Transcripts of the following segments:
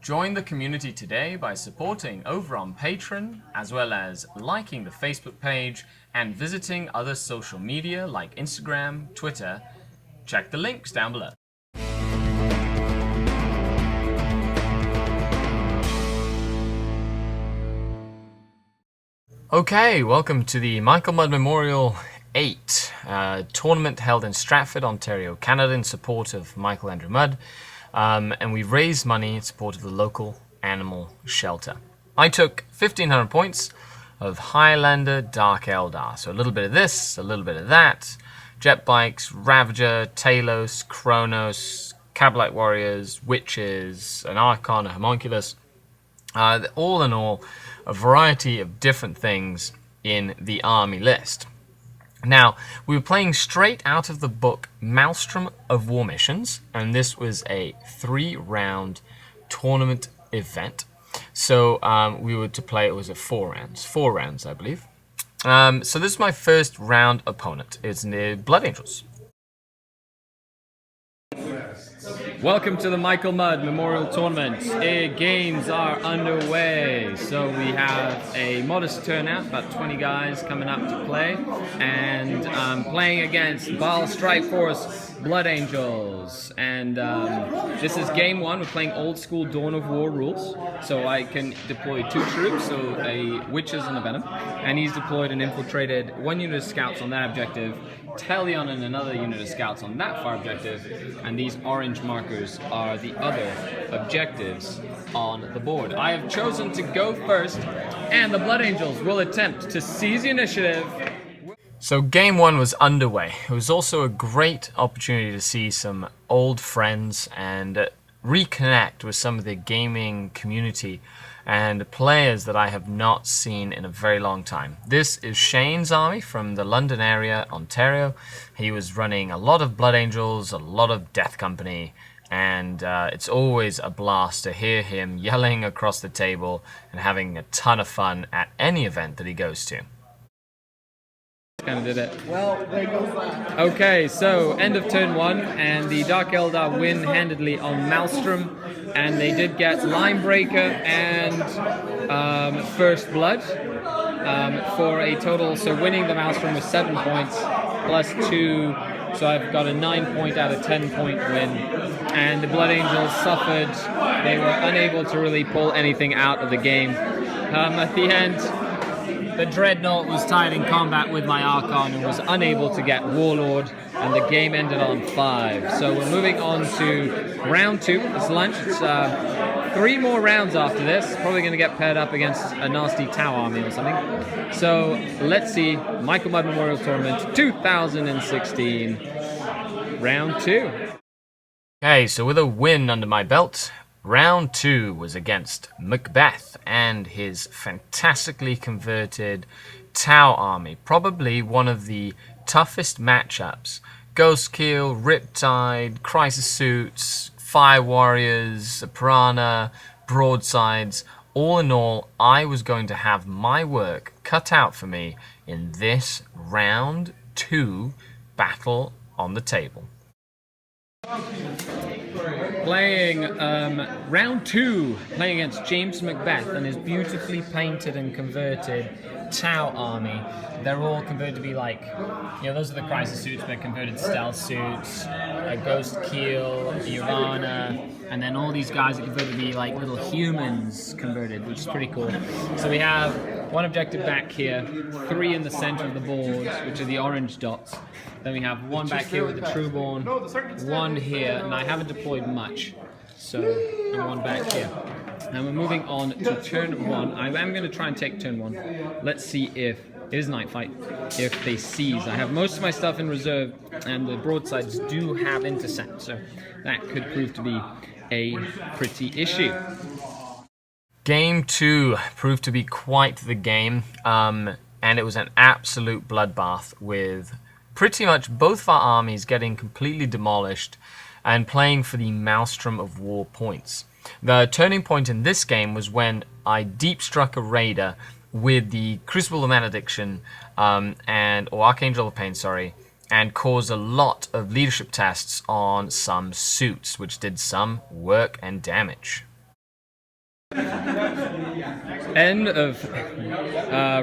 Join the community today by supporting over on Patreon, as well as liking the Facebook page and visiting other social media like Instagram, Twitter. Check the links down below. Okay, welcome to the Michael Mudd Memorial 8 tournament held in Stratford, Ontario, Canada in support of Michael Andrew Mudd. And we raised money in support of the local animal shelter. I took 1,500 points of Highlander Dark Eldar. So a little bit of this, a little bit of that. Jet Bikes, Ravager, Talos, Kronos, Cabalite Warriors, Witches, an Archon, a Homunculus. All in all, a variety of different things in the army list. Now, we were playing straight out of the book Maelstrom of War Missions, and this was a 3-round tournament event. So we were to play, it was 4 rounds, I believe. So this is my first round opponent. It's the Blood Angels. Welcome to the Michael Mudd Memorial Tournament. Games are underway. So we have a modest turnout, about 20 guys coming up to play, and playing against Baal Strike Force Blood Angels. And this is game 1. We're playing old school Dawn of War rules. So I can deploy 2 troops, so a Witches and a Venom. And he's deployed and infiltrated 1 unit of scouts on that objective, Talion and another unit of scouts on that far objective, and these orange markers are the other objectives on the board. I have chosen to go first, and the Blood Angels will attempt to seize the initiative. So game 1 was underway. It was also a great opportunity to see some old friends and reconnect with some of the gaming community and players that I have not seen in a very long time. This is Shane's army from the London area, Ontario. He was running a lot of Blood Angels, a lot of Death Company, and it's always a blast to hear him yelling across the table and having a ton of fun at any event that he goes to. Kind of did it. Well, there goes that. Okay, so end of turn 1, and the Dark Eldar win handedly on Maelstrom, and they did get Linebreaker and First Blood for a total. So winning the Maelstrom was 7 points plus 2, so I've got a 9 out of 10 point win. And the Blood Angels suffered; they were unable to really pull anything out of the game. At the end, the Dreadnought was tied in combat with my Archon and was unable to get Warlord, and the game ended on 5. So we're moving on to round 2. It's lunch. It's 3 more rounds after this. Probably going to get paired up against a nasty Tau army or something. So let's see. Michael Mudd Memorial Tournament 2016, round 2. Okay, so with a win under my belt, round 2 was against Macbeth and his fantastically converted Tau army. Probably one of the toughest matchups. Ghostkeel, Riptide, Crisis Suits, Fire Warriors, Piranha, Broadsides. All in all, I was going to have my work cut out for me in this round 2 battle on the table. Playing round 2, playing against James Macbeth and his beautifully painted and converted Tau army. They're all converted to be like, those are the Crisis Suits, but converted stealth suits, Ghostkeel, Ivana, and then all these guys are converted to be like little humans converted, which is pretty cool. So we have 1 objective back here, 3 in the center of the board, which are the orange dots. Then we have 1 back here with the Trueborn, 1 here, and I haven't deployed much, so and 1 back here. And we're moving on to turn 1. I am going to try and take turn 1. Let's see if it is night fight. If they seize, I have most of my stuff in reserve, and the broadsides do have intercept, so that could prove to be a pretty issue. Game 2 proved to be quite the game, and it was an absolute bloodbath with pretty much both of our armies getting completely demolished and playing for the Maelstrom of War points. The turning point in this game was when I deep struck a raider with the Crucible of Malediction or Archangel of Pain, and caused a lot of leadership tests on some suits, which did some work and damage. End of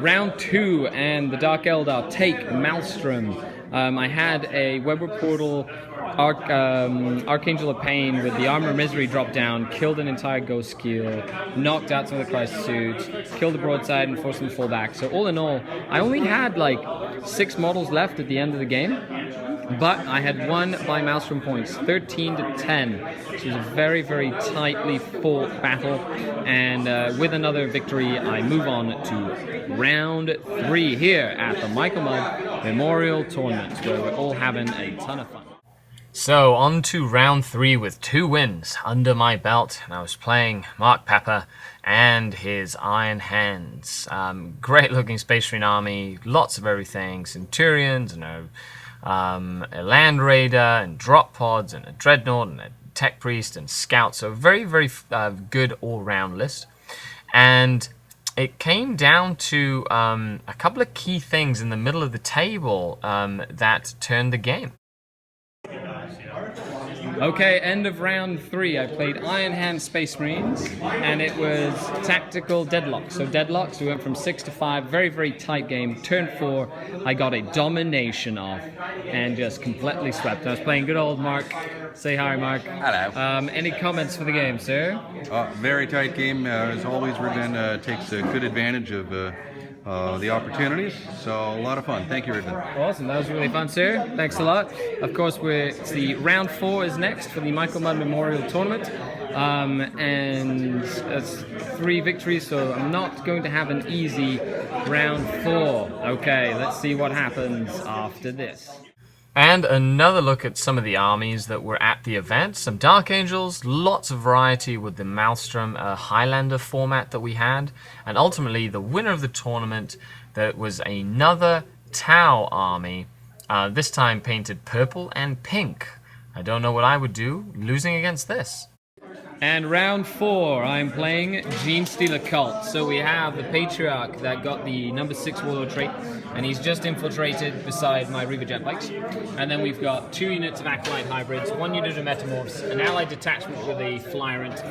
round 2, and the Dark Eldar take Maelstrom. I had a Weber Portal Archangel of Pain with the Armor of Misery drop down, killed an entire Ghost Skill, knocked out some of the Crisis Suits, killed the Broadside and forced them to fall back. So all in all, I only had like 6 models left at the end of the game, but I had won by Maelstrom points, 13-10. So it was a very, very tightly fought battle, and with another victory, I move on to round 3 here at the Michael Mudd Memorial Tournament, where we're all having a ton of fun. So on to round 3 with 2 wins under my belt, and I was playing Mark Pepper and his Iron Hands. Great looking Space Marine army, lots of everything, Centurions and a Land Raider and Drop Pods and a Dreadnought and a Tech Priest and Scout. So very, very good all-round list. And it came down to a couple of key things in the middle of the table that turned the game. Okay, end of round 3. I played Iron Hand Space Marines, and it was tactical deadlock. So deadlocks, we went from 6 to 5, very, very tight game. Turn 4, I got a domination off and just completely swept. I was playing good old Mark. Say hi, Mark. Hello. Any comments for the game, sir? Very tight game. As always, Ridvan takes good advantage of the opportunities, so a lot of fun. Thank you, Ridvan. Awesome, that was really fun, sir. Thanks a lot. Of course, it's the round 4 is next for the Michael Mudd Memorial Tournament, and that's 3 victories, so I'm not going to have an easy round 4. Okay, let's see what happens after this. And another look at some of the armies that were at the event. Some Dark Angels, lots of variety with the Maelstrom Highlander format that we had. And ultimately, the winner of the tournament, that was another Tau army, this time painted purple and pink. I don't know what I would do losing against this. And round 4, I'm playing Genestealer Cult. So we have the Patriarch that got the number 6 Warlord trait, and he's just infiltrated beside my Reaver Jetbikes. And then we've got 2 units of Acolyte Hybrids, 1 unit of Metamorphs, an Allied detachment with a Flyrant,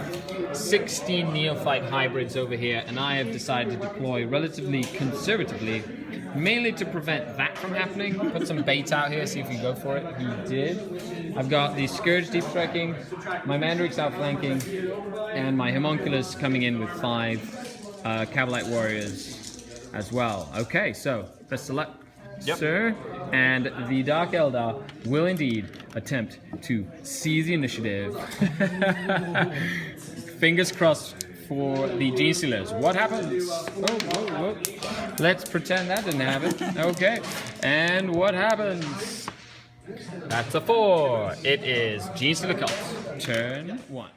16 Neophyte Hybrids over here, and I have decided to deploy relatively conservatively, mainly to prevent that from happening. Put some bait out here, see if we go for it. He did. I've got the Scourge Deep Striking, my Mandrake's outflanking, and my Homunculus coming in with 5 Cavalite Warriors as well. Okay, so best of luck, sir. And the Dark Eldar will indeed attempt to seize the initiative. Fingers crossed for the Genestealers. What happens? Whoa. Let's pretend that didn't happen. Okay, and what happens? That's a 4. It is Genestealer Cult. Turn 1.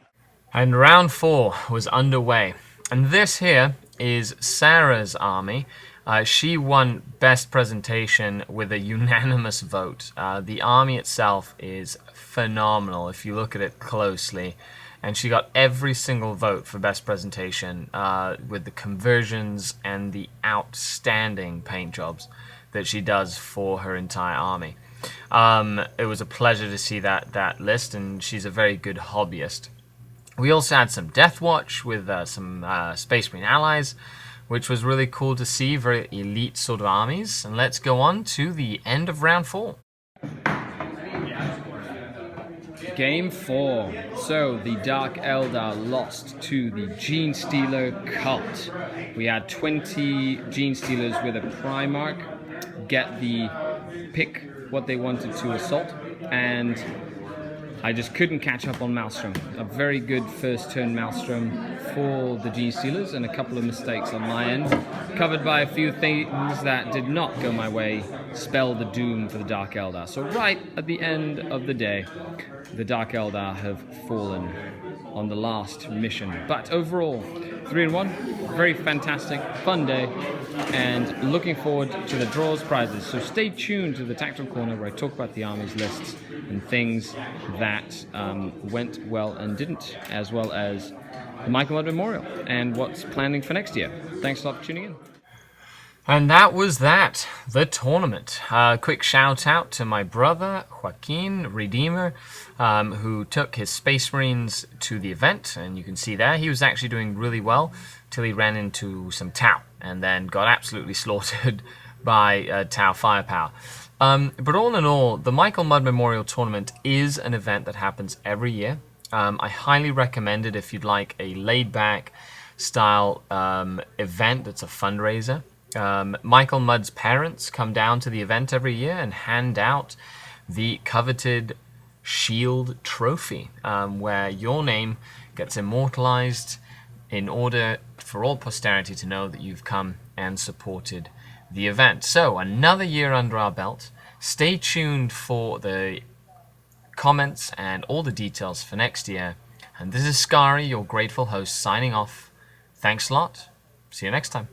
And round 4 was underway. And this here is Sarah's army. She won best presentation with a unanimous vote. The army itself is phenomenal if you look at it closely. And she got every single vote for best presentation with the conversions and the outstanding paint jobs that she does for her entire army. It was a pleasure to see that list, and she's a very good hobbyist. We also had some Death Watch with some Space Marine allies, which was really cool to see, very elite sort of armies. And let's go on to the end of round 4. Game 4. So the Dark Eldar lost to the Genestealer Cult. We had 20 Genestealers with a Primarch get the pick what they wanted to assault, and I just couldn't catch up on Maelstrom. A very good first turn Maelstrom for the Genestealers, and a couple of mistakes on my end, covered by a few things that did not go my way, spell the doom for the Dark Eldar. So right at the end of the day, the Dark Eldar have fallen on the last mission. But overall, 3-1, very fantastic, fun day, and looking forward to the draws prizes. So stay tuned to the Tactical Corner, where I talk about the armies lists and things that went well and didn't, as well as the Michael Mudd Memorial and what's planning for next year. Thanks a lot for tuning in. And that was that, the tournament. Quick shout out to my brother, Joaquin Redeemer, who took his Space Marines to the event. And you can see there, he was actually doing really well till he ran into some Tau and then got absolutely slaughtered by Tau firepower. But all in all, the Michael Mudd Memorial Tournament is an event that happens every year. I highly recommend it if you'd like a laid-back style event that's a fundraiser. Michael Mudd's parents come down to the event every year and hand out the coveted Shield Trophy, where your name gets immortalized in order for all posterity to know that you've come and supported the event. So, another year under our belt. Stay tuned for the comments and all the details for next year. And this is Skari, your grateful host, signing off. Thanks a lot. See you next time.